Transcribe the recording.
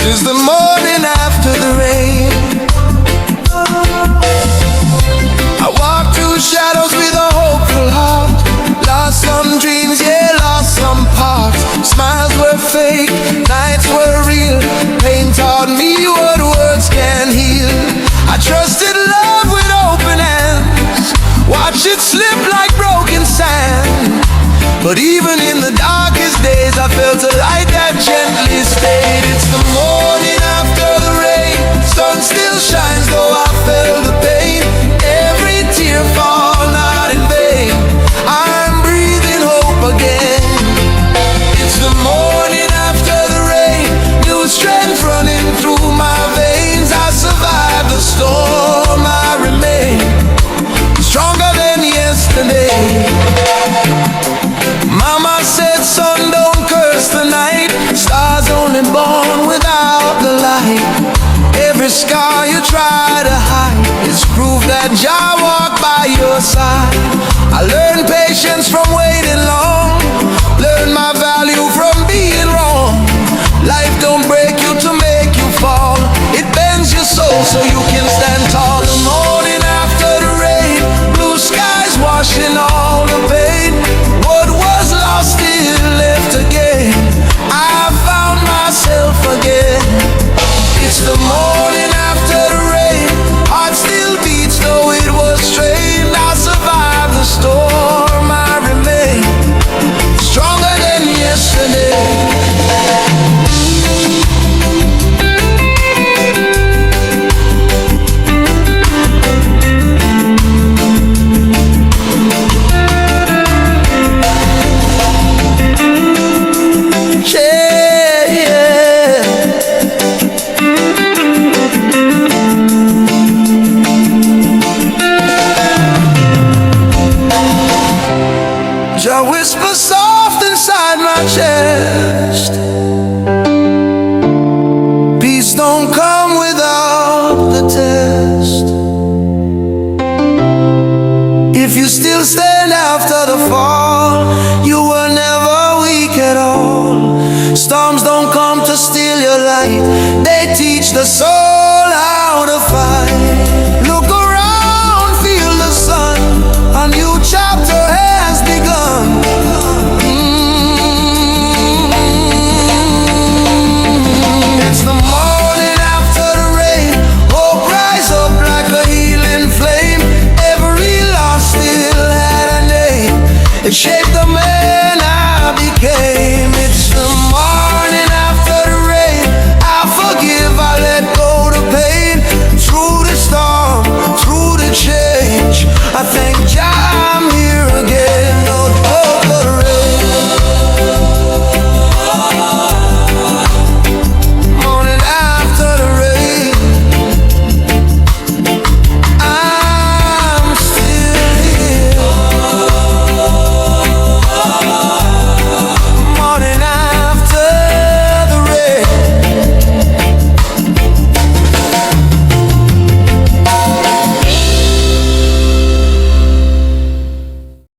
'Tis the morning after the rain. I walk through shadows with a hopeful heart. Lost some dreams, yeah, lost some parts. Smiles were fake, nights were real. Pain taught me what words can heal. I trusted love with open hands, watch it slip like broken sand. But even in the darkest days, I felt a light that gently stayed. It's the morning after the rain, sun still shines though I felt the pain. Every tear fall not in vain, I'm breathing hope again. It's the morning after the rain, new strength running through my veins. I survived the storm, I remain stronger than yesterday. Mama said, son, don't curse the night. Stars only born without the light. Every scar you try to hide is proof that Jah walked by your side. I learned patience from waiting long, learned my value from being wrong. Life don't break you to make you fall, it bends your soul so you can stand tall. The morning after the rain, blue skies washing all the pain. What was lost still left again, I found myself again. It's the morning after the rain, heart still beats though it was strained. I survived the storm, I remain stronger than yesterday. Jah whisper soft inside my chest, peace don't come without the test. If you still stand after the fall, you were never weak at all. Storms don't come to steal your light, they teach the soul how to fight.